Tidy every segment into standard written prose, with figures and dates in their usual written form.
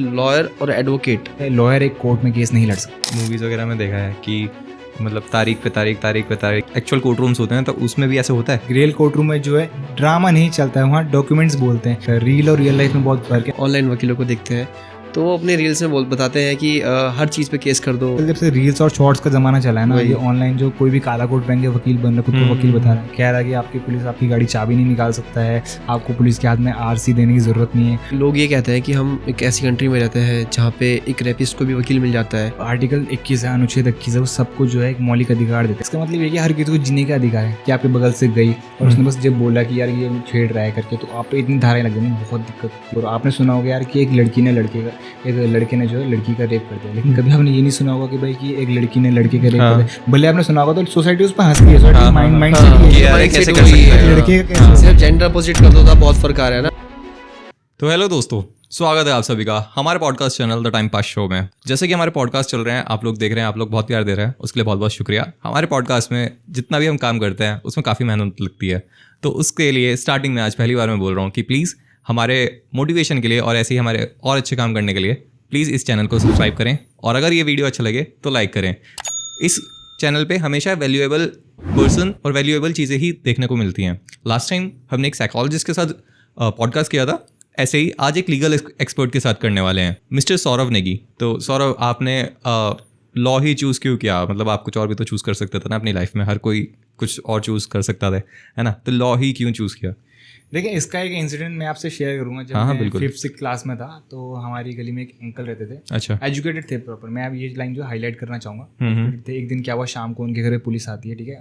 Lawyer और advocate. Lawyer एक court में केस नहीं लड़ सकता। मूवीज़ वगैरह में देखा है कि मतलब तारीख पे तारीख एक्चुअल कोर्ट रूम्स होते हैं, तो उसमें भी ऐसे होता है। रियल कोर्ट रूम में जो है ड्रामा नहीं चलता है, वहाँ डॉक्यूमेंट्स बोलते हैं। रियल और रियल लाइफ में बहुत फर्क है। ऑनलाइन वकीलों को देखते हैं तो वो अपने रील्स में बताते हैं कि हर चीज़ पे केस कर दो। जब से रील्स और शॉर्ट्स का जमाना चला है ना, ये ऑनलाइन जो कोई भी काला कोट पहन के वकील बन रहा है, खुद को वकील बता रहा है, कह रहा है कि आपकी पुलिस आपकी गाड़ी चाबी नहीं निकाल सकता है, आपको पुलिस के हाथ में आरसी देने की जरूरत नहीं है। लोग ये कहते हैं कि हम एक ऐसी कंट्री में रहते हैं जहाँ पे एक रेपिस्ट को भी वकील मिल जाता है। आर्टिकल 21 है, अनुच्छेद 21 है, वो सबको जो है एक मौलिक अधिकार देता है। इसका मतलब ये कि हर किसी को जीने का अधिकार है। कि आपके बगल से गई और उसने बस जब बोला कि यार ये छेड़ रहा है करके, तो आप पे इतनी धाराएं लग गई, बहुत दिक्कत। और आपने सुना होगा यार कि एक लड़की ने एक लड़के ने जो है लड़की का रेप कर दिया, लेकिन कभी आपने ये नहीं सुना होगा कि भाई कि एक लड़की ने लड़के का रेप कर दिया। भले आपने सुना होगा तो सोसाइटी उस पर हंसती है, सोसाइटी माइंड कैसे कर सकते हैं लड़के का सिर्फ जेंडर अपोजिट कर दो तो बहुत फर्क आ रहा है ना। तो हेलो दोस्तों, स्वागत है आप सभी का हमारे podcast channel the time pass show में। जैसे कि हमारे पॉडकास्ट चल रहे हैं, आप लोग देख रहे हैं, आप लोग बहुत प्यार दे रहे हैं, उसके लिए बहुत बहुत शुक्रिया। हमारे पॉडकास्ट में जितना भी हम काम करते हैं उसमें काफ़ी मेहनत लगती है, तो उसके लिए स्टार्टिंग में आज पहली बार मैं बोल रहा हूँ कि प्लीज़ हमारे मोटिवेशन के लिए और ऐसे ही हमारे और अच्छे काम करने के लिए प्लीज़ इस चैनल को सब्सक्राइब करें, और अगर ये वीडियो अच्छा लगे तो लाइक करें। इस चैनल पे हमेशा वैल्यूएबल पर्सन और वैल्यूएबल चीज़ें ही देखने को मिलती हैं। लास्ट टाइम हमने एक साइकोलॉजिस्ट के साथ पॉडकास्ट किया था, ऐसे ही आज एक लीगल एक्सपर्ट के साथ करने वाले हैं, मिस्टर सौरभ नेगी। तो सौरभ, आपने लॉ ही चूज़ क्यों किया? मतलब आप कुछ और भी तो चूज़ कर सकते थे ना अपनी लाइफ में, हर कोई कुछ और चूज़ कर सकता था, है ना? तो लॉ ही क्यों चूज़ किया? देखिए, इसका एक इंसिडेंट मैं आपसे शेयर करूंगा। जब मैं 5th क्लास में था तो हमारी गली में एक अंकल रहते थे। अच्छा। एजुकेटेड थे प्रॉपर। मैं अब ये लाइन जो हाईलाइट करना चाहूँगा। एक दिन क्या हुआ, शाम को उनके घर में पुलिस आती है, ठीक है।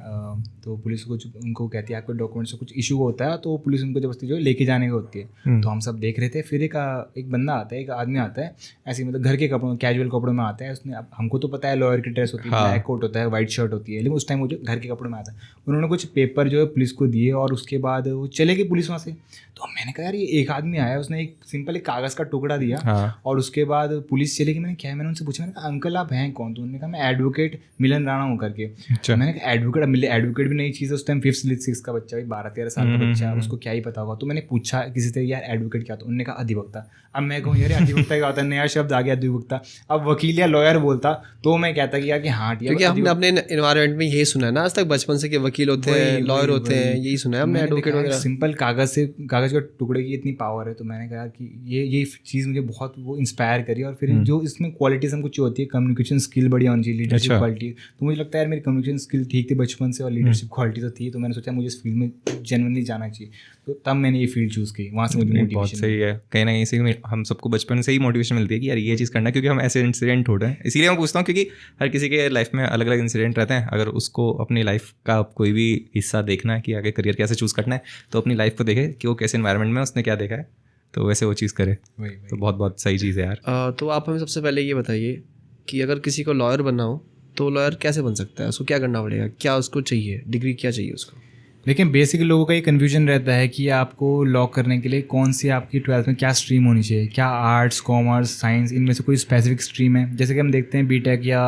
तो पुलिस कुछ उनको कहती है आपके डॉक्यूमेंट्स से कुछ इशू होता है, तो पुलिस उनको जबरदस्ती जो लेके जाने की होती है। तो हम सब देख रहे थे। फिर एक बंदा आता है, एक आदमी आता है, ऐसे मतलब घर के कपड़ों, कैजुअल कपड़ों में आता है। उसने, अब हमको तो पता है लॉयर की ड्रेस होती है, ब्लैक कोट होता है, वाइट शर्ट होती है, लेकिन उस टाइम वो जो घर के कपड़ों में आता है, उन्होंने कुछ पेपर जो है पुलिस को दिए और उसके बाद वो चले गए पुलिस वहाँ से। तो मैंने कहा यार ये एक आदमी आया, उसने एक सिंपल एक कागज़ का टुकड़ा दिया और उसके बाद पुलिस चली गई। मैंने उनसे पूछा, मैंने कहा अंकल आप हैं कौन? तो उन्होंने कहा मैं एडवोकेट मिलन राणा हूँ करके। अच्छा। मैंने कहा एडवोकेट भी नई चीज़ है उस टाइम। 5th 6 का बच्चा, 12-13 साल का बच्चा, उसको क्या ही पता होगा। तो मैंने पूछा किसी से यार एडवोकेट क्या होता? उन्होंने कहा अधिवक्ता। अब मैं कहूँ यार अधिवक्ता क्या होता है, नया शब्द आ गया अधिवक्ता। अब वकील या लॉयर बोलता तो मैं कहता कि यार कि हाँ, क्योंकि हमने अपने एनवायरनमेंट में यही सुना है ना आज तक बचपन से कि वकील होते हैं, लॉयर होते हैं, यही सुना है हमने। एडवोकेट वगैरह सिंपल कागज़ का टुकड़े की इतनी पावर है। तो मैंने कहा कि ये चीज़ मुझे बहुत वो इंस्पायर करी। और फिर जो इसमें क्वालिटीज़ हमको चाहिए होती है, कम्युनिकेशन स्किल बड़ी होनी चाहिए, लीडरशिप क्वालिटी। तो मुझे लगता है यार मेरी कम्युनिकेशन स्किल ठीक थी बचपन से और लीडरशिप क्वालिटी तो थी। तो मैंने सोचा मुझे इस फील्ड में जेन्युइनली जाना चाहिए, तो तब मैंने ये फील्ड चूज़ की। वहाँ से मुझे मोटिवेशन। बहुत सही है, कहीं ना कहीं से हम सबको बचपन से ही मोटिवेशन मिलती है कि यार ये चीज़ करना, क्योंकि हम ऐसे इंसिडेंट होते हैं। इसीलिए मैं पूछता हूँ, क्योंकि हर किसी के लाइफ में अलग अलग इंसिडेंट रहते हैं। अगर उसको अपनी लाइफ का कोई भी हिस्सा देखना है कि आगे करियर कैसे चूज़ करना है, तो अपनी लाइफ को देखे कि वो कैसे एनवायरनमेंट में उसने क्या देखा है, तो वैसे वो चीज़ करे। तो बहुत बहुत सही चीज़ है यार। तो आप हमें सबसे पहले ये बताइए कि अगर किसी को लॉयर बनना हो तो लॉयर कैसे बन सकता है? उसको क्या करना पड़ेगा? क्या उसको चाहिए? डिग्री क्या चाहिए उसको? लेकिन बेसिक लोगों का ये कन्फ्यूजन रहता है कि आपको लॉ करने के लिए कौन सी आपकी 12th में क्या स्ट्रीम होनी चाहिए। क्या आर्ट्स, कॉमर्स, साइंस, इनमें से कोई स्पेसिफिक स्ट्रीम है? जैसे कि हम देखते हैं बीटेक या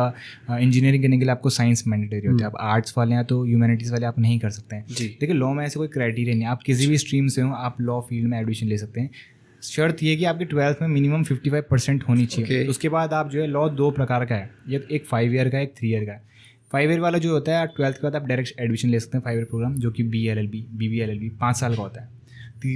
इंजीनियरिंग करने के लिए आपको साइंस मैंडेटरी होता है। आप आर्ट्स वाले हैं तो ह्यूमैनिटीज़ वाले आप नहीं कर सकते हैं। देखिए, लॉ में ऐसे कोई क्राइटेरिया नहीं है। आप किसी भी स्ट्रीम से हो, आप लॉ फील्ड में एडमिशन ले सकते हैं। शर्त ये कि आपकी 12th में मिनिमम 55% होनी चाहिए। उसके बाद आप जो है, लॉ 2 प्रकार का है, एक 5 ईयर का, एक 3 ईयर का है। 5 ईयर वाला जो होता है, 12th के बाद आप डायरेक्ट एडमिशन ले सकते हैं 5 ईयर प्रोग्राम, जो कि BLLB, BBLLB 5 साल का होता है।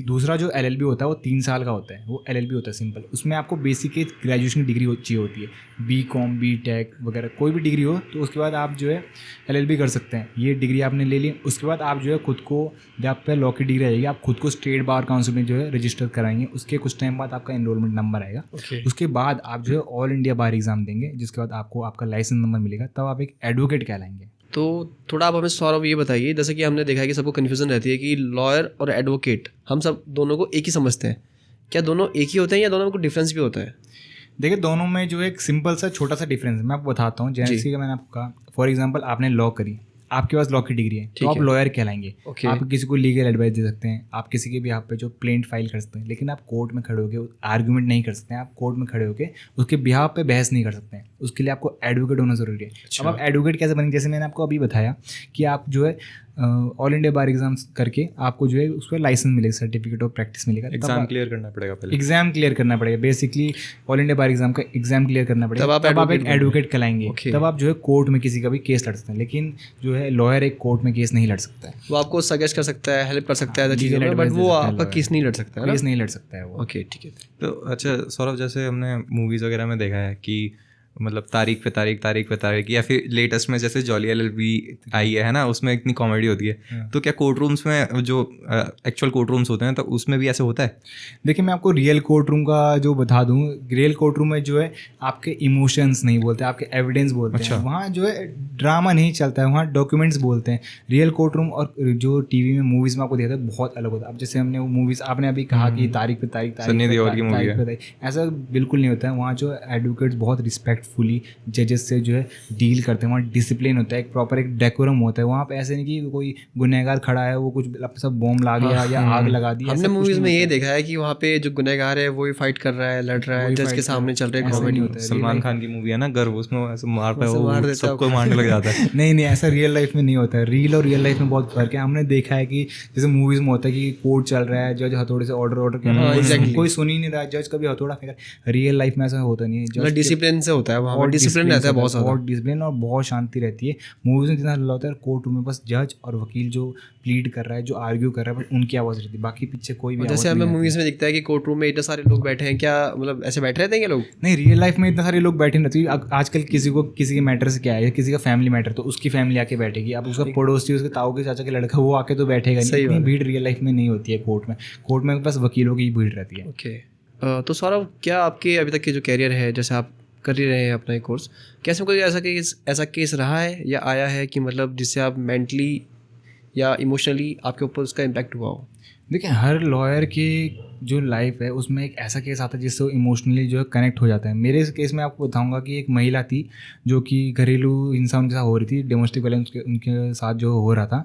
दूसरा जो LLB होता है वो 3 साल का होता है, वो LLB होता है सिंपल। उसमें आपको बेसिक ग्रेजुएशन की डिग्री चाहिए होती है, BCom, BTech वगैरह कोई भी डिग्री हो, तो उसके बाद आप जो है LLB कर सकते हैं। ये डिग्री आपने ले ली, उसके बाद आप जो है खुद को, जब आप पे लॉ की डिग्री रहेगी, आप खुद को स्टेट बार काउंसिल में जो है रजिस्टर कराएंगे। उसके कुछ टाइम बाद आपका एनरोलमेंट नंबर आएगा। उसके बाद आप जो है ऑल इंडिया बार एग्जाम देंगे, जिसके बाद आपको आपका लाइसेंस नंबर मिलेगा, तब आप एक एडवोकेट कहलाएंगे। तो थोड़ा आप हमें सौरभ ये बताइए, जैसे कि हमने देखा है कि सबको कन्फ्यूजन रहती है कि लॉयर और एडवोकेट, हम सब दोनों को एक ही समझते हैं। क्या दोनों एक ही होते हैं या दोनों में कोई डिफरेंस भी होता है? देखिए, दोनों में जो एक सिंपल सा छोटा सा डिफरेंस है, मैं आपको बताता हूँ। जैसे कि मैंने आपको कहा, फॉर एग्जांपल आपने लॉ करी, आपके पास लॉ की डिग्री है, तो आप लॉयर कहलाएंगे। आप किसी को लीगल एडवाइस दे सकते हैं, आप किसी के भी यहाँ पे जो प्लेंट फाइल कर सकते हैं, लेकिन आप कोर्ट में खड़े होकर आर्ग्यूमेंट नहीं कर सकते हैं। आप कोर्ट में खड़े होकर उसके बिहाफ पे बहस नहीं कर सकते हैं। उसके लिए आपको एडवोकेट होना जरूरी है। अब आप एडवोकेट कैसे बनेंगे? जैसे मैंने आपको अभी बताया कि आप जो है ऑल इंडिया बार एग्जाम्स करके आपको जो है उसका लाइसेंस मिलेगा, सर्टिफिकेट ऑफ प्रैक्टिस मिलेगा। एग्जाम क्लियर करना पड़ेगा पहले, एग्जाम क्लियर करना पड़ेगा, बेसिकली ऑल इंडिया बार एग्जाम का एग्जाम क्लियर करना पड़ेगा, तब आप एक एडवोकेट कहलाएंगे, तब आप जो है कोर्ट में किसी का भी केस लड़ सकते हैं। लेकिन जो है लॉयर एक कोर्ट में केस नहीं लड़ सकता है, वो आपको सजेस्ट कर सकता है, हेल्प कर सकता है चीज़ों में, बट वो आपका केस नहीं लड़ सकता है, केस नहीं लड़ सकता है वो। ओके ठीक है। तो अच्छा सौरभ, जैसे हमने मूवीज़ वगैरह में देखा है कि मतलब तारीख पे तारीख, या फिर लेटेस्ट में जैसे जॉली LLB आई है ना, उसमें इतनी कॉमेडी होती है, तो क्या कोर्ट रूम्स में जो एक्चुअल कोर्ट रूम्स होते हैं तो उसमें भी ऐसे होता है? देखिए मैं आपको रियल कोर्ट रूम का जो बता दूं, रियल कोर्ट रूम में जो है आपके इमोशंस नहीं बोलते, आपके एविडेंस बोलते हैं, वहाँ जो है ड्रामा नहीं चलता है, वहाँ डॉक्यूमेंट्स बोलते हैं। रियल कोर्ट रूम और जो टीवी में मूवीज़ में आपको देखा था बहुत अलग होता है। अब जैसे हमने वो मूवीज़, आपने अभी कहा कि तारीख पे तारीख, ऐसा बिल्कुल नहीं होता है। वहाँ जो एडवोकेट्स बहुत रिस्पेक्टफुली जजेस से जो है डील करते हैं, वहाँ डिसिप्लिन होता है, एक प्रॉपर एक डेकोरम होता है। वहाँ पे ऐसे नहीं कि कोई गुनहगार खड़ा है, वो कुछ सब बॉम्ब ला गया या आग लगा दी। हमने मूवीज में ये देखा है कि वहाँ पे जो गुनहगार है वो ही फाइट कर रहा है, लड़ रहा है, जज के सामने चल रहा है, कॉमेडी होता है। सलमान खान की मूवी है ना गर्व, उसमें ऐसे मार सबको मारने लग जाता है। नहीं ऐसा रियल लाइफ में नहीं होता है। रियल और रियल लाइफ में बहुत फर्क है। हमने देखा है कि जैसे मूवीज में होता है कि कोर्ट चल रहा है, जज हथौड़े से ऑर्डर कर रहा है, कोई सुन ही नहीं रहा, जज कभी हथौड़ा फेंक रहा है। रियल लाइफ में ऐसा होता नहीं है, डिसिप्लिन से होता है, वहाँ पर डिसिप्लिन रहता है, बहुत डिसिप्लिन और बहुत शांति रहती है। मूवीज में जितना हल्ला होता है, कोर्ट रूम में बस जज और वकील जो प्लीड कर रहा है, जो आर्ग्यू कर रहा है, बट उनकी आवाज़ रहती है, बाकी पीछे कोई भी। जैसे हमें मूवीज में दिखता है कि कोर्ट रूम में इतने सारे लोग बैठे हैं, क्या मतलब ऐसे बैठे रहते हैं क्या लोग? नहीं, रियल लाइफ में इतने सारे लोग बैठे नहीं रहते। आजकल किसी के मैटर से क्या है, किसी का फैमिली मैटर, तो उसकी फैमिली आके बैठेगी। अब उसका पड़ोसी, उसके ताऊ के चाचा के लड़का, वो आके तो बैठेगा नहीं। इतनी भीड़ रियल लाइफ में नहीं होती है कोर्ट में बस वकीलों की भीड़ रहती है। ओके, तो सौरभ, क्या आपके अभी तक के जो कैरियर है, जैसे आप कर ही रहे हैं अपना एक कोर्स, कैसे कोई ऐसा केस रहा है या आया है कि मतलब जिससे आप मेंटली या इमोशनली आपके ऊपर उसका इम्पैक्ट हुआ हो? देखिए, हर लॉयर की जो लाइफ है उसमें एक ऐसा केस आता है जिससे वो इमोशनली जो है कनेक्ट हो जाता है। मेरे इस केस में आपको बताऊंगा कि एक महिला थी जो कि घरेलू हिंसा उनके साथ हो रही थी, डोमेस्टिक वायलेंस उनके साथ जो हो रहा था।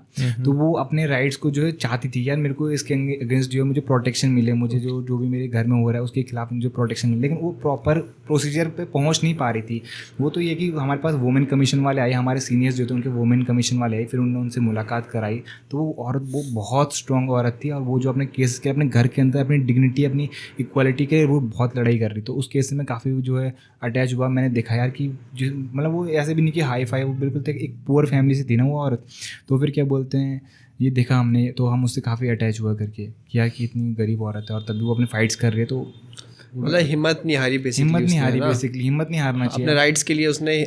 तो वो अपने राइट्स को जो है चाहती थी, यार मेरे को इसके अगेंस्ट जो है मुझे प्रोटेक्शन मिले, मुझे जो भी मेरे घर में हो रहा है उसके खिलाफ मुझे प्रोटेक्शन मिले। लेकिन वो प्रॉपर प्रोसीजर पे पहुँच नहीं पा रही थी। वो तो ये कि हमारे पास वुमेन कमीशन वाले आए, हमारे सीनियर्स जो थे उनके वुमेन कमीशन वाले आए, फिर उन्होंने उनसे मुलाकात कराई। तो वो औरत, वो बहुत स्ट्रॉन्ग औरत थी, और वो जो अपने केस के अपने घर के अंदर अपनी डिग्निटी, अपनी इक्वालिटी के लिए वो बहुत लड़ाई कर रही। तो उस केस से मैं काफ़ी जो है अटैच हुआ। मैंने देखा यार कि जो मतलब वो ऐसे भी नहीं कि हाई फाई, वो बिल्कुल एक पुअर फैमिली से थी ना वो औरत। तो फिर क्या बोलते हैं, ये देखा हमने, तो हम उससे काफ़ी अटैच हुआ करके किया कि इतनी गरीब औरत है और तभी वो अपनी फाइट्स कर रही है। तो मतलब हिम्मत नहीं हारी, बेसिकली हिम्मत नहीं हारना चाहिए। अपने राइट्स के लिए उसने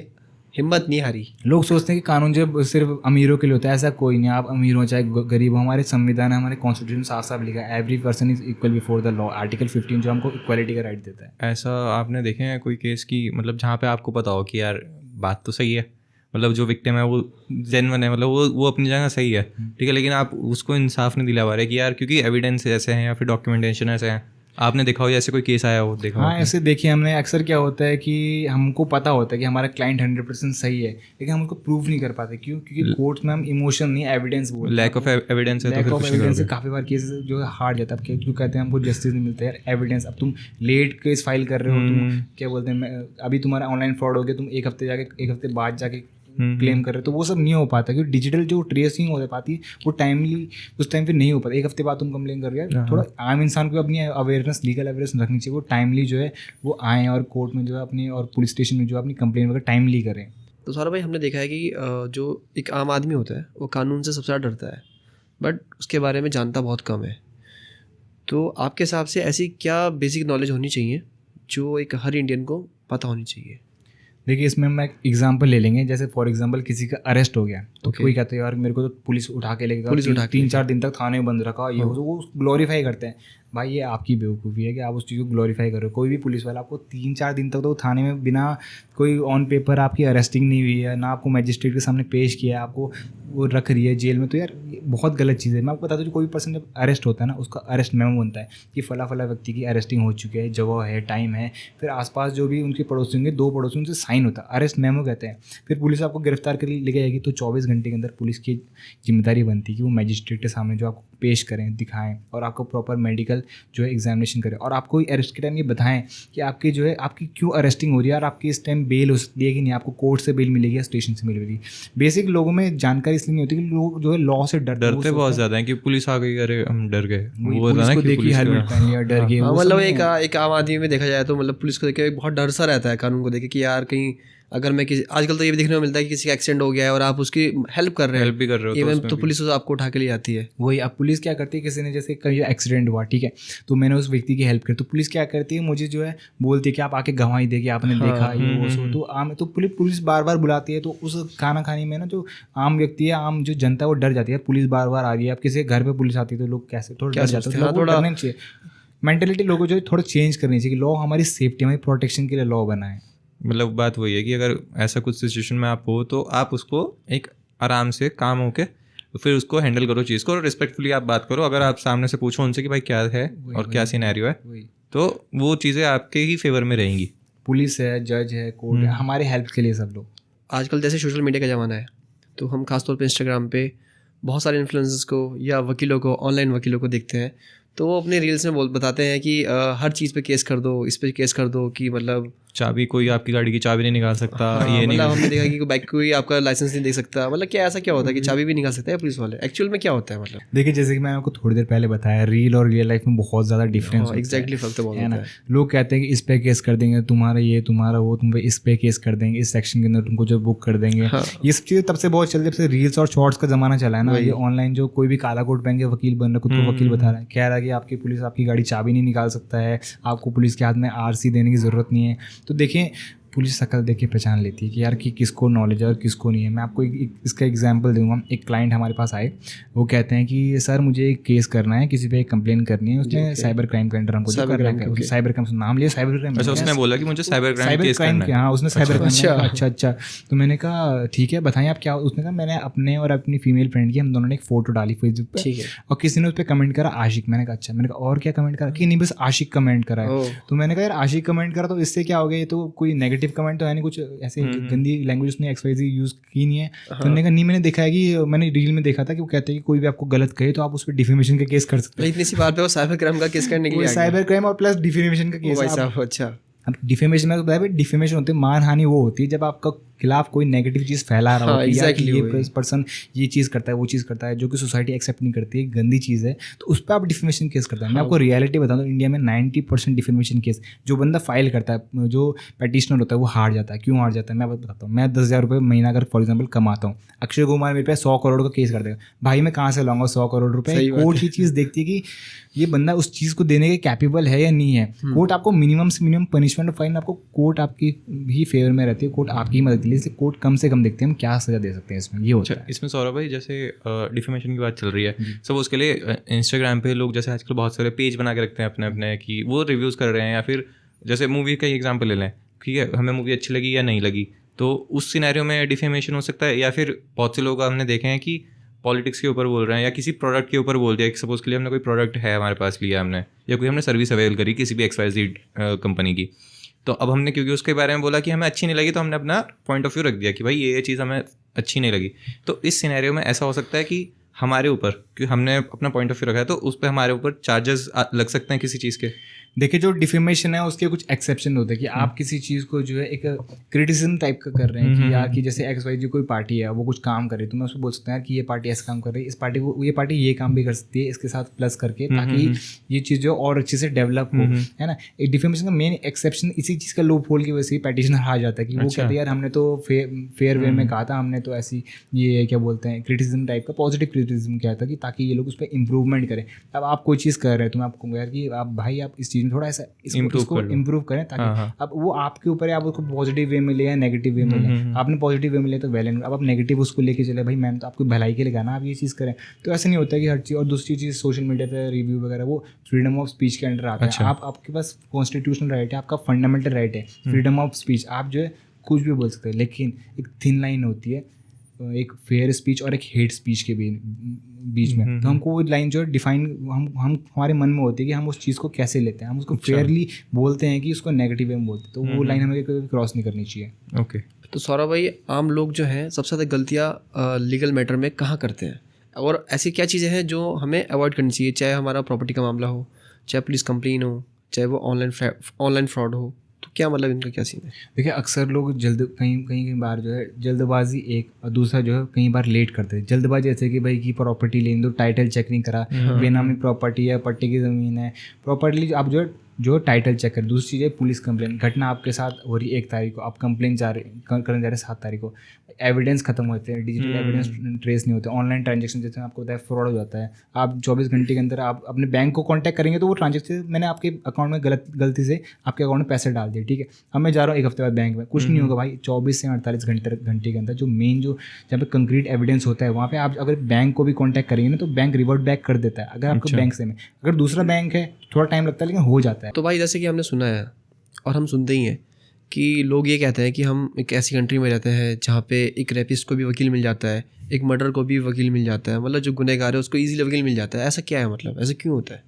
हिम्मत नहीं हारी। लोग सोचते हैं कि कानून जब सिर्फ अमीरों के लिए होता है, ऐसा कोई नहीं। आप अमीर हो चाहे गरीब हो, हमारे संविधान है, हमारे कॉन्स्टिट्यूशन साफ साफ लिखा है, every person is equal before the law, article 15 जो हमको इक्वालिटी का राइट देता है। ऐसा आपने देखे हैं कोई केस की, मतलब जहाँ पे आपको पता हो कि यार बात तो सही है, मतलब जो विक्टिम है वो जेन्युइन है, मतलब वो अपनी जगह सही है, ठीक है, लेकिन आप उसको इंसाफ नहीं दिला पा रहे कि यार क्योंकि एविडेंस ऐसे हैं या फिर डॉक्यूमेंटेशन ऐसे हैं? आपने देखा हो ऐसे कोई केस आया हो? देखा? हाँ, ऐसे देखिए हमने। अक्सर क्या होता है कि हमको पता होता है कि हमारा क्लाइंट 100% सही है, लेकिन हम उनको प्रूव नहीं कर पाते। क्यों? क्योंकि कोर्ट में हम इमोशन नहीं, एविडेंस बोलते हैं। लैक ऑफ एविडेंस है, लैक ऑफ एविडेंस से काफ़ी बार केस जो है हार जाता है। क्यों कहते हैं हमको जस्टिस नहीं मिलता यार, एविडेंस। अब तुम लेट केस फाइल कर रहे हो, तुम क्या बोलते हैं, अभी तुम्हारा ऑनलाइन फ्रॉड हो गया, तुम एक हफ्ते बाद जाके क्लेम कर रहे, तो वो सब नहीं हो पाता। क्योंकि डिजिटल जो ट्रेसिंग हो पाती वो टाइमली उस टाइम पे नहीं हो पाता। एक हफ्ते बाद तुम कंप्लेन कर रहे हो, थोड़ा आम इंसान को अपनी अवेयरनेस, लीगल अवेयरनेस रखनी चाहिए। वो टाइमली जो है वो आएँ और कोर्ट में जो है अपनी, और पुलिस स्टेशन में जो अपनी कंप्लेन वगैरह टाइमली करें। तो सौरभ भाई, हमने देखा है कि जो एक आम आदमी होता है वो कानून से सबसे ज़्यादा डरता है, बट उसके बारे में जानता बहुत कम है। तो आपके हिसाब से ऐसी क्या बेसिक नॉलेज होनी चाहिए जो एक हर इंडियन को पता होनी चाहिए? देखिए, इसमें हम एक एग्जांपल ले लेंगे। जैसे फॉर एग्जांपल किसी का अरेस्ट हो गया, तो कोई कहते हैं यार मेरे को तो पुलिस उठा के लेके गई, 3-4 दिन तक थाने में बंद रखा, ये वो ग्लोरीफाई करते हैं। भाई ये आपकी बेवकूफ़ी है कि आप उस चीज़ को ग्लोरीफाई कर रहे हो। कोई भी पुलिस वाला आपको 3-4 दिन तक तो थाने में बिना कोई ऑन पेपर आपकी अरेस्टिंग नहीं हुई है, ना आपको मजिस्ट्रेट के सामने पेश किया है, आपको वो रख रही है जेल में, तो यार ये बहुत गलत चीज़ है। मैं आपको बता दूँ, कोई पर्सन जब अरेस्ट होता है ना, उसका अरेस्ट मेमो बनता है कि फला व्यक्ति की अरेस्टिंग हो चुकी है, जगह है, टाइम है, फिर आसपास जो भी उनके पड़ोसी होंगे, 2 पड़ोसी, उनसे साइन होता है, अरेस्ट मेमो कहते हैं। फिर पुलिस आपको गिरफ्तार कर लेके जाएगी, तो 24 घंटे के अंदर पुलिस की जिम्मेदारी बनती है कि वो मजिस्ट्रेट के सामने जो आपको पेश करें, दिखाएं और आपको प्रॉपर मेडिकल जो है एग्जामिनेशन करें और आपको अरेस्ट के टाइम ये बताएं कि आपकी जो है आपकी क्यों अरेस्टिंग हो रही है और आपकी इस टाइम बेल हो सकती है कि नहीं, आपको कोर्ट से बेल मिलेगी या स्टेशन से मिलेगी। बेसिक लोगों में जानकारी इसलिए नहीं होती कि लोग जो है लॉ से डरते बहुत ज़्यादा हैं कि पुलिस आ गई, अरे हम डर गए, वो होता है ना पुलिस को कि देखी पुलिस हेलमेट पहन लिया, डर गए। वो मतलब सब नहीं है। एक आम आदमी में देखा जाए तो मतलब पुलिस को देख के बहुत डर सा रहता है कानून को देख के कि यार कहीं अगर मैं किसी, आजकल तो ये भी देखने को मिलता है कि किसी का एक्सीडेंट हो गया है और आप उसकी हेल्प कर रहे हैं, हेल्प भी कर रहे हो इवन उसमें तो भी। पुलिस आपको उठा के ले जाती है। वही अब पुलिस क्या करती है, किसी ने जैसे कहीं एक्सीडेंट हुआ, ठीक है, तो मैंने उस व्यक्ति की हेल्प करी, तो पुलिस क्या करती है, मुझे जो है बोलती है कि आप आके गवाही दे कि आपने देखा ये वो सो। तो आम तो पुलिस बार बार बुलाती है, तो उस खाना खाने में ना जो आम व्यक्ति है, आम जो जनता है वो डर जाती है, पुलिस बार बार आ रही है। अब किसी के घर पे पुलिस आती है तो लोग कैसे थोड़ा डर जाते हैं, लोगों को डरना चाहिए। मेंटेलिटी लोगों को जो है थोड़ा चेंज करनी चाहिए कि लॉ हमारी सेफ्टी, हमारी प्रोटेक्शन के लिए लॉ बना है। मतलब बात वही है कि अगर ऐसा कुछ सिचुएशन में आप हो तो आप उसको एक आराम से काम होके तो फिर उसको हैंडल करो चीज़ को, और रिस्पेक्टफुली आप बात करो। अगर आप सामने से पूछो उनसे कि भाई क्या है और क्या सिनेरियो है, तो वो चीज़ें आपके ही फेवर में रहेंगी। पुलिस है, जज है, कोर्ट है, हमारे हेल्प के लिए सब लोग। आजकल जैसे सोशल मीडिया का ज़माना है, तो हम खासतौर पे इंस्टाग्राम पे बहुत सारे इन्फ्लुएंसर्स को या वकीलों को, ऑनलाइन वकीलों को देखते हैं, तो वो अपने रील्स में बताते हैं कि हर चीज़ पे केस कर दो, इस पे केस कर दो, कि मतलब चाबी, कोई आपकी गाड़ी की चाबी नहीं निकाल सकता, ये नहीं मतलब हमने देखा कि बाइक कोई आपका लाइसेंस नहीं दे सकता। मतलब क्या ऐसा क्या होता है कि चाबी भी निकाल सकते हैं पुलिस वाले? एक्चुअल में क्या होता है मतलब? देखिए जैसे कि मैंने आपको थोड़ी देर पहले बताया, रील और रियल लाइफ में बहुत ज़्यादा डिफरेंस है। एग्जैक्टली, फर्क तो बहुत है ना। होता है। लोग कहते हैं कि इस पे केस कर देंगे, तुम्हारा ये तुम्हारा वो, तुम पे इस पे केस कर देंगे, इस सेक्शन के अंदर तुमको जो बुक कर देंगे। ये सब चीज़ें तब से बहुत चल, जब से रील्स और शॉर्ट्स का ज़माना चला है ना। ये ऑनलाइन जो कोई भी काला कोट पहन के वकील बन रहा है, खुद को वकील बता रहा है, कह रहा है कि आपकी पुलिस आपकी गाड़ी चाबी नहीं निकाल सकता है, आपको पुलिस के हाथ में आरसी देने की ज़रूरत नहीं है। तो देखें, पुलिस शक्ल देख के पहचान लेती है कि यार कि किसको नॉलेज है और किसको नहीं है। मैं आपको इसका एग्जांपल दूंगा। एक क्लाइंट हमारे पास आए, वो कहते हैं कि सर मुझे एक केस करना है, किसी पे एक कंप्लेन करनी है, उसने साइबर क्राइम के अंडर हमको साइबर क्राइम नाम लिया, साइबर क्राइम। अच्छा, उसने बोला कि मुझे साइबर क्राइम के, हाँ उसने साइबर क्राइम। अच्छा। तो मैंने कहा ठीक है बताइए आप क्या। उसने कहा मैंने अपने और अपनी फीमेल फ्रेंड की, हम दोनों ने एक फोटो डाली फेसबुक पे, ठीक है, और किसी ने उस पर कमेंट करा आशिक। मैंने कहा अच्छा। मैंने कहा और क्या कमेंट करा? कि नहीं बस आशिक कमेंट करा है। तो मैंने कहा यार आशिक कमेंट करा तो इससे क्या हो गया, ये तो कोई नेगेटिव कमेंट तो है नहीं, कुछ ऐसे गंदी लैंग्वेज उसने XYZ यूज की नहीं है। तो मैंने कहा नहीं, मैंने देखा है कि मैंने रील में देखा था कि वो कहते हैं कि कोई भी आपको गलत कहे तो आप उस पर डिफेमेशन का केस कर सकते हैं। इतनी सी बात पे वो साइबर क्राइम का केस करने के लिए साइबर क्राइम और प्लस डिफेमेशन का केस। अच्छा, अब डिफेमेशन में तो डिफेमेशन होती है, मानहानि वो होती है जब आपका खिलाफ कोई नेगेटिव चीज़ फैला रहा हो कि यार कि ये पर्सन ये चीज़ करता है, वो चीज़ करता है, जो कि सोसाइटी एक्सेप्ट नहीं करती है, गंदी चीज़ है, तो उस पर आप डिफेमेशन केस करते हैं। मैं आपको रियलिटी बता दूं, इंडिया में 90% डिफेमेशन केस जो बंदा फाइल करता है, जो पेटिशनर होता है, वो हार जाता है। क्यों हार जाता है मैं बताता हूँ। मैं 10,000 रुपये महीना अगर फॉर एग्जाम्पल कमाता हूँ, अक्षय कुमार मेरे पे 100 करोड़ का केस कर देगा, भाई मैं कहाँ से लाऊंगा 100 करोड़ रुपये? कोर्ट ही चीज़ देखती है कि ये बंदा उस चीज़ को देने के कैपेबल है या नहीं है। कोर्ट आपको मिनिमम से मिनिमम पनिशमेंट और फाइन, आपको कोर्ट आपकी ही फेवर में रहती है, कोर्ट आपकी मदद के लिए, इसलिए कोर्ट कम से कम देखते हैं हम क्या सजा दे सकते हैं इसमें। ये होता है। इसमें सौरभ भाई जैसे डिफेमेशन की बात चल रही है, सब उसके लिए इंस्टाग्राम पे लोग जैसे आजकल बहुत सारे पेज बना के रखते हैं अपने अपने, कि वो रिव्यूज़ कर रहे हैं, या फिर जैसे मूवी का ही एग्जाम्पल ले लें, ठीक है, हमें मूवी अच्छी लगी या नहीं लगी, तो उस सिनेरियो में डिफेमेशन हो सकता है। या फिर बहुत से लोग हमने देखे हैं कि पॉलिटिक्स के ऊपर बोल रहे हैं या किसी प्रोडक्ट के ऊपर बोल दिया कि सपोज के लिए हमने कोई प्रोडक्ट है हमारे पास लिया हमने, या कोई हमने सर्विस अवेल करी किसी भी XYZ कंपनी की, तो अब हमने क्योंकि उसके बारे में बोला कि हमें अच्छी नहीं लगी, तो हमने अपना पॉइंट ऑफ व्यू रख दिया कि भाई ये चीज़ हमें अच्छी नहीं लगी। तो इस सिनेरियो में ऐसा हो सकता है कि हमारे ऊपर, क्योंकि हमने अपना पॉइंट ऑफ व्यू रखा है, तो उस पर हमारे ऊपर चार्जेस लग सकते हैं किसी चीज़ के। देखिए जो डिफेमेशन है उसके कुछ एक्सेप्शन होते हैं कि आप किसी चीज़ को जो है एक क्रिटिसिज्म टाइप का कर रहे हैं कि यार कि जैसे XYZ कोई पार्टी है, वो कुछ काम कर रही है, तो मैं उसको बोल सकता हूँ यार कि ये पार्टी ऐसा काम कर रही है, इस पार्टी को, ये पार्टी ये काम भी कर सकती है इसके साथ प्लस करके, ताकि ये चीज़ जो और अच्छे से डेवलप हो, है ना। एक डिफेमेशन का मेन एक्सेप्शन इसी चीज़ का लूप होल की वजह से पैटिशनर हार जाता है कि वो कहते हैं यार हमने तो फेयर वे में कहा था, हमने तो ऐसी ये क्या बोलते हैं क्रिटिसिज्म टाइप का, पॉजिटिव क्रिटिसिज्म किया था कि ताकि ये लोग उस पर इंप्रूवमेंट करें। अब आप कोई चीज़ कर रहे हैं तो मैं आपको कहूँगा यार कि आप भाई आप इस चीज़ में थोड़ा ऐसा इसको इम्प्रूव करें, ताकि अब वो आपके ऊपर है, आप उसको पॉजिटिव वे में ले या नेगेटिव वे में ले। आपने पॉजिटिव वे में ले तो वेल एंड, अब आप नेगेटिव उसको लेके चले, भाई मैंने तो आपको भलाई के लिए कहा ना, आप ये चीज़ करें। तो ऐसा नहीं होता कि हर चीज़। और दूसरी चीज़ सोशल मीडिया पे रिव्यू वगैरह वो फ्रीडम ऑफ स्पीच के अंडर आता है। आपके पास कॉन्स्टिट्यूशनल राइट है, आपका फंडामेंटल राइट है फ्रीडम ऑफ स्पीच, आप जो है कुछ भी बोल सकते हैं, लेकिन एक थिन लाइन होती है एक फेयर स्पीच और एक हेट स्पीच के बीच में। तो हमको वो लाइन जो है डिफाइन हम हमारे मन में होती है कि हम उस चीज़ को कैसे लेते हैं। हम उसको फेयरली बोलते हैं कि उसको नेगेटिव वे में बोलते हैं, तो वो लाइन हमें कभी क्रॉस नहीं करनी चाहिए। ओके, तो सौरभ भाई, आम लोग जो हैं सबसे ज़्यादा गलतियाँ लीगल मैटर में कहाँ करते हैं? और ऐसी क्या चीज़ें हैं जो हमें अवॉइड करनी चाहिए, चाहे हमारा प्रॉपर्टी का मामला हो, चाहे पुलिस कंप्लेन हो, चाहे वो ऑनलाइन फ्रॉड हो, तो क्या मतलब इनका क्या सीन है? देखिए अक्सर लोग कई बार जो है जल्दबाजी एक, और दूसरा जो है कई बार लेट करते हैं। जल्दबाजी जैसे कि भाई की प्रॉपर्टी लेने दो, टाइटल चेक नहीं करा, बेनामी प्रॉपर्टी है, पट्टे की ज़मीन है, प्रॉपर्टी आप जो टाइटल चेक करें। दूसरी चीज़ है पुलिस कंप्लेन, घटना आपके साथ हो रही 1 तारीख को, आप कंप्लेन करने जा रहे 7 तारीख को, एविडेंस खत्म होते हैं, डिजिटल एविडेंस ट्रेस नहीं होते, ऑनलाइन ट्रांजेक्शन जैसे आपको बताया फ्रॉड हो जाता है। आप 24 घंटे के अंदर आप अपने बैंक को कांटेक्ट करेंगे तो वो ट्रांजेक्शन, मैंने आपके अकाउंट में गलती से आपके अकाउंट में पैसे डाल दिए, ठीक है, अब मैं जा रहा हूँ 1 हफ्ते बाद बैंक में, कुछ नहीं होगा भाई। 24 से 48 घंटे के अंदर जो मेन जो जहाँ पे कंक्रीट एविडेंस होता है वहाँ पे आप अगर बैंक को भी कॉन्टैक्ट करेंगे ना तो बैंक रिवर्ट बैक कर देता है। अगर आपका बैंक से में, अगर दूसरा बैंक है थोड़ा टाइम लगता है लेकिन हो जाता है। तो भाई जैसे कि हमने सुना है और हम सुनते ही हैं कि लोग ये कहते हैं कि हम एक ऐसी कंट्री में रहते हैं जहाँ पे एक रेपिस्ट को भी वकील मिल जाता है, एक मर्डर को भी वकील मिल जाता है, मतलब जो गुनहगार है उसको इजीली वकील मिल जाता है। ऐसा क्या है, मतलब ऐसा क्यों होता है?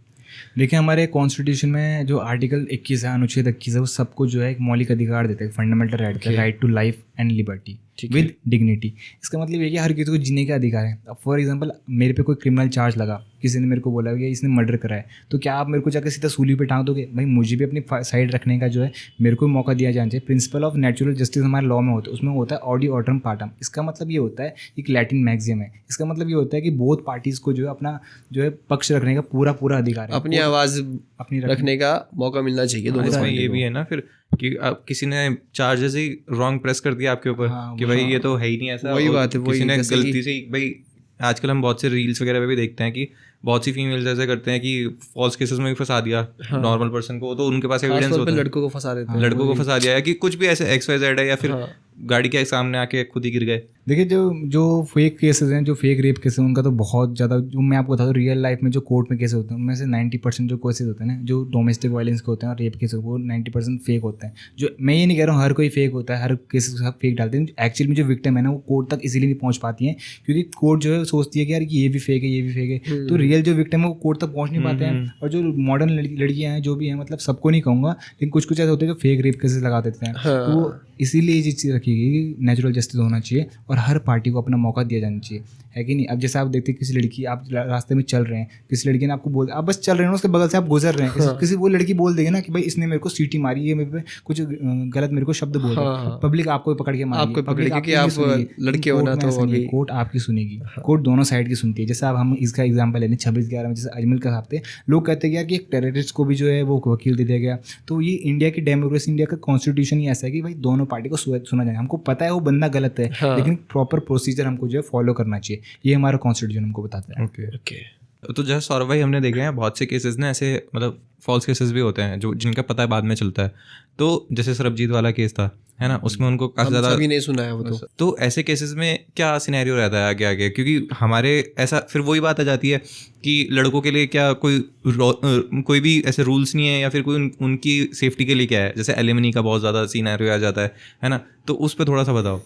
देखिए हमारे कॉन्स्टिट्यूशन में जो आर्टिकल 21 है, अनुच्छेद 21 है, वो सबको जो है एक मौलिक अधिकार देता है, fundamental right, right to life and liberty with dignity. इसका मतलब ये कि हर किसी को जीने का अधिकार है। अब फॉर एग्जांपल मेरे पे कोई क्रिमिनल चार्ज लगा, किसी ने मेरे को बोला कि इसने मर्डर करा है, तो क्या आप मेरे को जाकर सीधा सूली पे टांग दोगे? भाई मुझे भी अपनी साइड रखने का जो है मेरे को मौका दिया जाना चाहिए। प्रिंसिपल ऑफ नेचुरल जस्टिस हमारे लॉ में होता है, उसमें होता है ऑडी ऑटम पार्टम। इसका मतलब ये होता है, एक लैटिन मैक्सियम है, इसका मतलब ये होता है कि बोथ पार्टीज़ को जो है अपना जो है पक्ष रखने का पूरा अधिकार है, अपनी आवाज़ अपनी रखने का मौका मिलना चाहिए दोनों इसमें पार्टी ये को। भी है ना फिर कि आप किसी ने चार्जेस ही रॉन्ग प्रेस कर दिया आपके ऊपर कि भाई ये तो है ही नहीं ऐसा, वही और बात है, वही किसी ने जैसे कि- गलती से भाई आजकल हम बहुत से रील्स वगैरह पे भी देखते हैं कि बहुत सी फीमेल्स ऐसे करते हैं कि फॉल्स केसेस में भी फंसा दिया नॉर्मल पर्सन को, तो उनके पास एविडेंस खासतौर होता पे है, लड़कों को फंसा देते हैं। लड़कों को फंसा दिया है कि कुछ भी ऐसे XYZ है या फिर गाड़ी के सामने आके खुद ही गिर गए। देखिए जो फेक केसेस हैं, जो फेक रेप केसेस हैं, उनका तो बहुत ज़्यादा, जो मैं आपको बता दूँ रियल लाइफ में जो कोर्ट में केसेस होते हैं उनमें से 90% जो केसेस होते हैं ना, जो डोमेस्टिक वायलेंस के होते हैं और रेप केसेस, वो 90% फेक होते हैं। जो मैं ये नहीं कह रहा हूँ हर कोई फेक होता है, हर केसेस के साथ फेक डालते हैं, एक्चुअली में जो विक्टिम है ना वो कोर्ट तक इसीलिए नहीं पहुँच पाती हैं क्योंकि कोर्ट जो है सोचती है कि यार ये भी फेक है, ये भी फेक है, तो रियल जो विक्टिम है वो कोर्ट तक पहुँच नहीं पाते हैं। और जो मॉडर्न लड़कियाँ हैं जो भी हैं, मतलब सबको नहीं कहूँगा लेकिन कुछ ऐसे होते हैं जो फेक रेप केसेस लगा देते हैं, तो इसीलिए ये चीज़ रखी गई कि नेचुरल जस्टिस होना चाहिए और हर पार्टी को अपना मौका दिया जाना चाहिए, है कि नहीं। अब जैसे आप देखते हैं किसी लड़की, आप रास्ते में चल रहे हैं, किसी लड़की ने आपको बोल, आप बस चल रहे हैं उसके बगल से आप गुजर रहे हैं, किसी वो लड़की बोल देगी ना कि भाई इसने मेरे को सीटी मारी, ये मेरे पे कुछ गलत मेरे को शब्द बोल रहा है, पब्लिक आपको पकड़ के मारेगी, पब्लिक क्योंकि आप लड़के हो ना, तो कोर्ट आपकी सुनेगी, कोर्ट दोनों साइड की सुनती है। जैसे अब हम इसका एग्जाम्पल लेते हैं 26/11 में, जैसे अजमल का साहब थे, लोग कहते हैं कि एक टेररिस्ट को भी जो है वो वकील दे दिया गया। तो ये इंडिया की डेमोक्रेसी, इंडिया का कॉन्स्टिट्यूशन ही ऐसा है कि भाई दोनों पार्टी को सुना जाए। हमको पता है वो बंदा गलत है, लेकिन प्रॉपर प्रोसीजर हमको जो है फॉलो करना चाहिए, ये हमारा कॉन्स्टिट्यूशन हमको बताता है। ओके। तो जैसे सौरभ भाई हमने देखे हैं बहुत से केसेस ना ऐसे, मतलब फॉल्स केसेस भी होते हैं जो जिनका पता है बाद में चलता है। तो जैसे सरबजीत वाला केस था, है ना, उसमें उनको काफ़ी ज़्यादा अभी नहीं सुना है वो। तो ऐसे केसेस में क्या सिनेरियो रहता है आगे, क्योंकि हमारे ऐसा फिर वही बात आ जाती है कि लड़कों के लिए क्या कोई भी ऐसे रूल्स नहीं है या फिर कोई उनकी सेफ्टी के लिए क्या है, जैसे एलिमनी का बहुत ज़्यादा सिनेरियो आ जाता है ना, तो उस पर थोड़ा सा बताओ।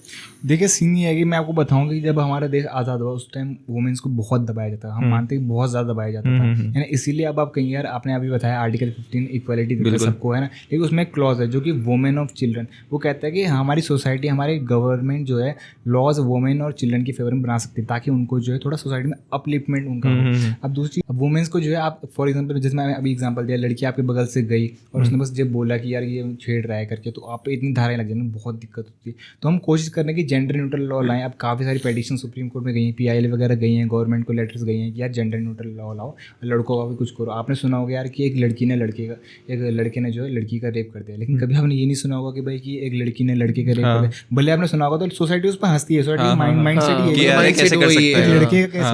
देखिए सीन ये है कि मैं आपको बताऊंगा कि जब हमारा देश आज़ाद हुआ उस टाइम वुमेन्स को बहुत दबाया जाता था, हम मानते हैं कि बहुत ज़्यादा दबाया जाता था, है ना। इसीलिए अब आप कहीं, यार आपने अभी बताया आर्टिकल 15 इक्वालिटी देता है सबको, है ना, लेकिन उसमें एक क्लॉज है जो कि वुमेन ऑफ चिल्ड्रन, वो कहता है कि हमारी सोसाइटी, हमारी गवर्नमेंट जो है लॉज वुमेन और चिल्ड्रन की फेवर में बना सकती है ताकि उनको जो है थोड़ा सोसाइटी में अपलिफ्टमेंट उनका हो। अब दूसरी वुमेन्स को जो है, आप फॉर एग्जाम्पल जैसे मैं अभी एग्जाम्पल दिया, लड़की आपके बगल से गई और उसने बस जब बोला कि यार ये छेड़ रहा है करके, तो आप पे इतनी धाराएं लग जाएंगी, बहुत दिक्कत होती है। तो हम कोशिश कर रहे हैं कि जेंडर न्यूट्रल लॉ लाएं। अब काफ़ी सारी पेटिशन सुप्रीम कोर्ट में गई हैं, PIL वगैरह गई हैं, गवर्नमेंट को लेटर्स गई हैं कि यार जेंडर न्यूट्रल लॉ लाओ, लड़कों का भी कुछ करो। आपने सुना होगा यार कि एक लड़के ने जो है लड़की का रेप कर दिया, लेकिन कभी आपने ये नहीं सुना होगा कि भाई कि एक लड़की ने लड़के का रेप कर दिया। भले आपने सुना होगा तो सोसाइटी उस पर हंसती है, सोसाइटी माइंड सेट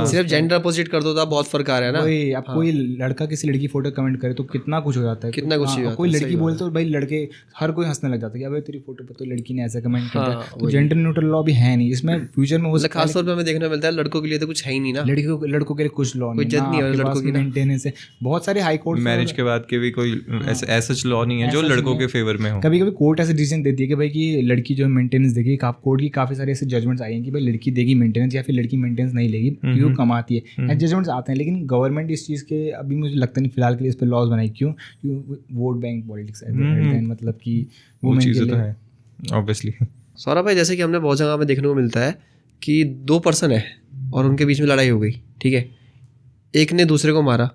सिर्फ जेंडर अपोजिट कर दो तो बहुत फर्क आ रहा है ना। वही, अब कोई लड़का किसी लड़की फोटो कमेंट करे तो कितना कुछ हो जाता है, कितना कुछ हो जाता है। कोई लड़की बोलते तो भाई लड़के हर कोई हंसने लग जाता है कि अबे तेरी फोटो पर तो लड़की ने ऐसा कमेंट कर दिया। तो जेंडर न्यूट्रल लॉ भी है नहीं इसमें, फ्यूचर में हो सकता है। खासतौर पे हमें देखने मिलता है लड़कों के लिए तो कुछ है ही नहीं ना, लड़कों के लिए कुछ लॉ नहीं, इज्जत नहीं है लड़कों की मेंटेनेंस है। बहुत सारे हाई कोर्ट मैरिज के बाद के भी कोई ऐसा लॉ नहीं है जो लड़कों के फेवर में हो। कभी कभी कोर्ट ऐसे डिसीजन देती है कि भाई कि लड़की जो मेंटेनेंस देगी, कोर्ट की काफ़ी सारे ऐसे जजमेंट्स आई हैं कि भाई लड़की देगी मेंटेनेंस या फिर लड़की मेंटेनेंस नहीं लेगी क्योंकि वो कमाती है, जजमेंट्स आते हैं। लेकिन गवर्नमेंट इस चीज़ के अभी मुझे लगता नहीं फिलहाल के लिए इस पर लॉज बनाई, क्यों वोट बैंक पॉलिटिक्स है, मतलब कि वो चीज़ें तो है ऑब्वियसली। सौरभ भाई जैसे कि हमने बहुत जगह में देखने को मिलता है कि 2 पर्सन है, और उनके बीच में लड़ाई हो गई, ठीक है, एक ने दूसरे को मारा,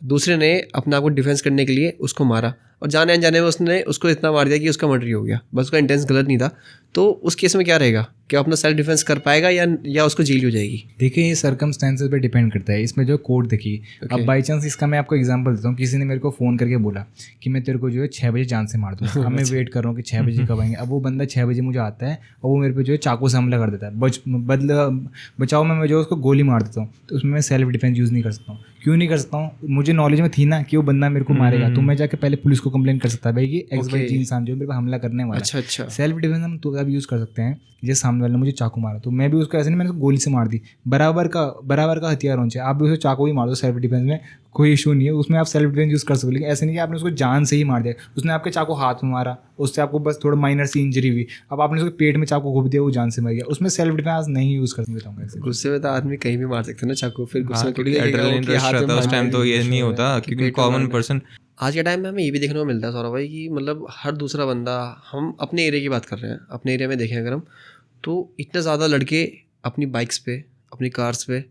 दूसरे ने अपने आप को डिफेंस करने के लिए उसको मारा, और जाने अनजाने में उसने उसको इतना मार दिया कि उसका मर्डर ही हो गया, बस उसका इंटेंस गलत नहीं था। तो उस केस में क्या रहेगा, क्या अपना सेल्फ डिफेंस कर पाएगा या उसको जेल हो जाएगी? देखिए ये सर्कमस्टेंसेस पे डिपेंड करता है, इसमें जो कोर्ट देखिए। अब बाई चांस इसका मैं आपको एग्जांपल देता हूँ, किसी ने मेरे को फ़ोन करके बोला कि मैं तेरे को जो है 6 बजे जान से मार दूँ। अब मैं वेट कर रहा हूँ कि 6 बजे कब आएंगे। अब वो बंदा 6 बजे मुझे आता है और वो मेरे पे जो है चाकू से हमला कर देता है, बचाओ में मैं जो उसको गोली मार देता हूँ। तो उसमें मैं सेल्फ डिफेंस यूज़ नहीं कर सकता हूँ। क्यों नहीं कर सकता हूँ? मुझे नॉलेज में थी ना कि वो बंदा मेरे को मारेगा, तो मैं जाके पहले पुलिस को कंप्लेंट कर सकता है भाई कि XYZ इंसान जो मेरे पे हमला करने वाला है। अच्छा। सेल्फ डिफेंस हम तो अब यूज़ कर सकते हैं कि जैसे सामने वाले ने मुझे चाकू मारा तो मैं भी उसको ऐसे नहीं, मैंने उसको गोली से मार दी, बराबर का हथियार होना चाहिए। आप भी उसे चाकू ही मार दो सेल्फ डिफेंस में, कोई इशू नहीं है, उसमें आप सेल्फ डिफेंस यूज़ कर सकते हो। लेकिन ऐसे नहीं कि आपने उसको जान से ही मार दिया, उसने आपके चाकू हाथ में मारा, उससे आपको बस थोड़ा माइनर सी इंजरी हुई, अब आपने उसको पेट में चाकू घुप दिया, वो जान से मर गया, उसमें सेल्फ डिफेंस नहीं यूज़ कर सकता। गुस्से में तो आदमी कहीं भी मार सकते हैं ना चाकू, फिर गुस्से में क्योंकि एड्रेनलिन रश रहता है उस टाइम, तो ये नहीं होता क्योंकि कॉमन पर्सन। आज के टाइम में हमें ये भी देखने को मिलता है सौरभ भाई कि मतलब हर दूसरा बंदा, हम अपने एरिया की बात कर रहे हैं, अपने एरिया में देखें अगर हम, तो इतने ज़्यादा लड़के अपनी बाइक्स पे, अपनी कार्स पे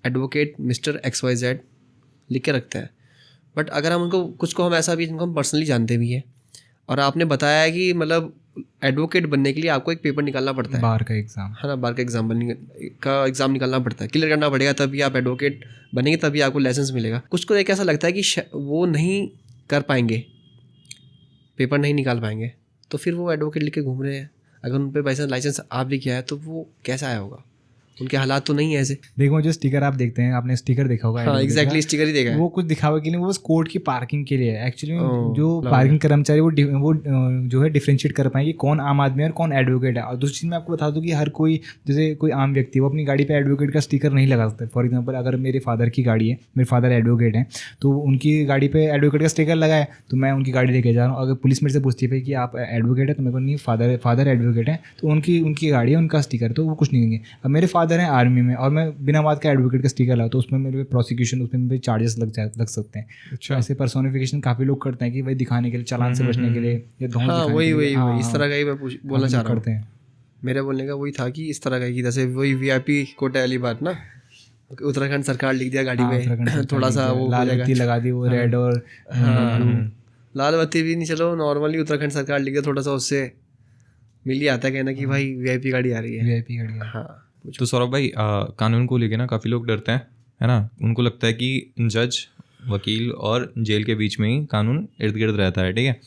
एडवोकेट मिस्टर XYZ लिख के रखते हैं। बट अगर हम उनको, कुछ को हम ऐसा भी जिनको हम पर्सनली जानते भी हैं, और आपने बताया है कि मतलब एडवोकेट बनने के लिए आपको एक पेपर निकालना पड़ता है, बार का एग्ज़ाम, है ना, बार का एग्ज़ाम निकालना पड़ता है, क्लियर करना पड़ेगा, तभी आप एडवोकेट बनेंगे, तभी आपको लाइसेंस मिलेगा। कुछ को एक ऐसा लगता है कि वो नहीं कर पाएंगे, पेपर नहीं निकाल पाएंगे, तो फिर वो एडवोकेट लेके घूम रहे हैं। अगर उन पर लाइसेंस आप भी किया है तो वो कैसा आया होगा, उनके हालात तो नहीं है ऐसे। देखो जो स्टिकर आप देखते हैं, आपने स्टिकर देखा होगा। हाँ एग्जैक्टली, स्टिकर ही देखा है। वो कुछ दिखावे के लिए, वो बस कोर्ट की पार्किंग के लिए है एक्चुअली। जो पार्किंग कर्मचारी वो जो है डिफरेंशिएट कर पाएंगे कौन आम आदमी है और कौन एडवोकेट है। और दूसरी चीज़ मैं आपको बता दूं कि हर कोई, जैसे कोई आम व्यक्ति वो अपनी गाड़ी पे एडवोकेट का स्टिकर नहीं लगा सकता। फॉर एग्जाम्पल अगर मेरे फादर की गाड़ी है, मेरे फादर एडवोकेट हैं, तो उनकी गाड़ी पे एडवोकेट का स्टिकर लगा है, तो मैं उनकी गाड़ी लेके जा रहा हूँ। अगर पुलिस मेरे से पूछती है कि आप एडवोकेट है, तो मेरे को नहीं, फादर एडवोकेट है, तो उनकी गाड़ी है, उनका स्टिकर, तो वो कुछ नहीं देंगे। अब मेरे फादर हैं आर्मी में और मैं बिना बात का एडवोकेट का स्टिकर लाऊं, तो उसमें मेरे पे प्रोसिक्यूशन, उसमें मेरे चार्जेस लग सकते हैं। अच्छा, ऐसे पर्सोनिफिकेशन काफ़ी लोग करते हैं कि भाई दिखाने के लिए, चालान से बचने के लिए, या धौंस दिखाने के लिए। वही इस तरह का ही मैं बोलना चाह रहा हूँ। हैं। मेरे बोलने का वही था कि इस तरह का ही, जैसे वही VIP कोटा वाली बात ना, उत्तराखंड सरकार लिख दिया गाड़ी पे, थोड़ा सा वो लाल बत्ती लगा दी, वो रेड और लाल बत्ती भी नहीं, चलो नॉर्मली उत्तराखंड सरकार लिख दिया, थोड़ा सा उससे मिल ही आता है कहना कि भाई VIP गाड़ी आ रही है, VIP गाड़ी। हाँ। तो सौरभ भाई, कानून को लेके ना काफ़ी लोग डरते हैं, है ना। उनको लगता है कि जज, वकील और जेल के बीच में ही कानून इर्द गिर्द रहता है, ठीक है।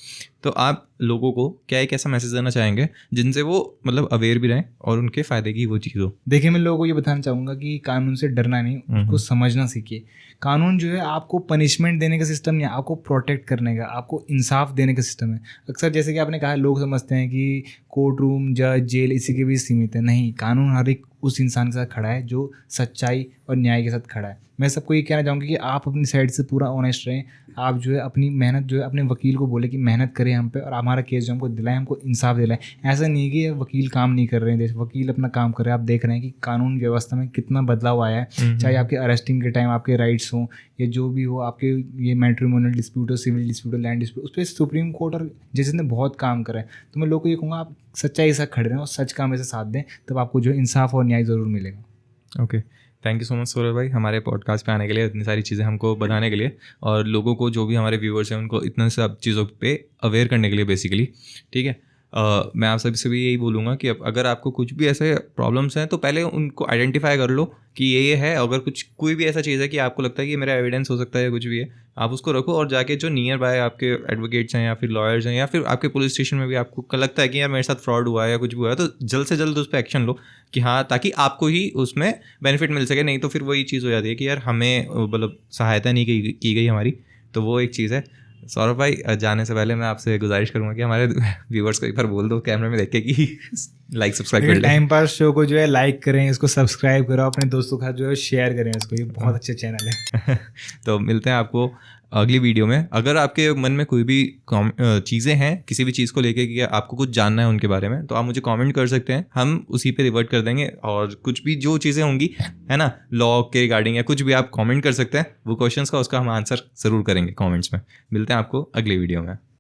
तो आप लोगों को क्या एक ऐसा मैसेज देना चाहेंगे जिनसे वो मतलब अवेयर भी रहें और उनके फ़ायदे की वो चीज़ हो? देखिए मैं लोगों को ये बताना चाहूँगा कि कानून से डरना नहीं, उसको समझना सीखिए। कानून जो है आपको पनिशमेंट देने का सिस्टम नहीं है, आपको प्रोटेक्ट करने का, आपको इंसाफ देने का सिस्टम है। अक्सर जैसे कि आपने कहा, लोग समझते हैं कि कोर्ट रूम, जज, जेल इसी के बीच सीमित है। नहीं, कानून हर एक उस इंसान के साथ खड़ा है जो सच्चाई और न्याय के साथ खड़ा है। मैं सबको ये कहना चाहूँगा कि आप अपनी साइड से पूरा ऑनेस्ट रहें। आप जो है अपनी मेहनत जो है अपने वकील को बोले कि मेहनत करें हम पे और हमारा केस जो हमको दिलाएं, हमको इंसाफ दिलाएं। ऐसा नहीं कि वकील काम नहीं कर रहे हैं, वकील अपना काम कर रहे हैं। आप देख रहे हैं कि कानून व्यवस्था में कितना बदलाव आया है, चाहे आपके अरेस्टिंग के टाइम आपके राइट्स हों या जो भी हो, आपके ये मैट्रिमोनियल डिस्प्यूट हो, सिविल डिस्प्यूट हो, लैंड डिस्प्यूट, उस पर सुप्रीम कोर्ट और जजेस ने बहुत काम करा है। तो मैं लोगों को ये कहूँगा, आप सच्चाई के साथ खड़े रहें और सच का हमेशा साथ दें, तब आपको जो इंसाफ और न्याय ज़रूर मिलेगा। Okay, thank you so much Saurabh भाई, हमारे पॉडकास्ट पे आने के लिए, इतनी सारी चीज़ें हमको बताने के लिए, और लोगों को, जो भी हमारे व्यूवर्स हैं, उनको इतने सब चीज़ों पे अवेयर करने के लिए बेसिकली, ठीक है। मैं आप सभी से भी यही बोलूँगा कि अगर आपको कुछ भी ऐसे प्रॉब्लम्स हैं तो पहले उनको आइडेंटिफाई कर लो कि ये है। अगर कोई भी ऐसा चीज़ है कि आपको लगता है कि मेरा एविडेंस हो सकता है, कुछ भी है, आप उसको रखो और जाके जो नियर बाय आपके एडवोकेट्स हैं या फिर लॉयर्स हैं या फिर आपके पुलिस स्टेशन में भी आपको लगता है कि यार मेरे साथ फ्रॉड हुआ है या कुछ भी हुआ है, तो जल्द से जल्द उस पर एक्शन लो कि हाँ, ताकि आपको ही उसमें बेनिफिट मिल सके। नहीं तो फिर वही चीज़ हो जाती है कि यार हमें मतलब सहायता नहीं की गई हमारी, तो वो एक चीज़ है। सौरभ भाई, जाने से पहले मैं आपसे गुजारिश करूंगा कि हमारे व्यूवर्स को एक बार बोल दो कैमरे में देख के कि लाइक सब्सक्राइब कर लें। टाइम पास शो को जो है लाइक करें, इसको सब्सक्राइब करो, अपने दोस्तों के साथ जो है शेयर करें इसको, ये बहुत अच्छा चैनल है। तो मिलते हैं आपको अगली वीडियो में। अगर आपके मन में कोई भी चीज़ें हैं किसी भी चीज़ को लेके कि आपको कुछ जानना है उनके बारे में, तो आप मुझे कमेंट कर सकते हैं, हम उसी पे रिवर्ट कर देंगे। और कुछ भी जो चीज़ें होंगी, है ना, लॉ के रिगार्डिंग या कुछ भी, आप कमेंट कर सकते हैं वो क्वेश्चंस का, उसका हम आंसर ज़रूर करेंगे कमेंट्स में। मिलते हैं आपको अगली वीडियो में।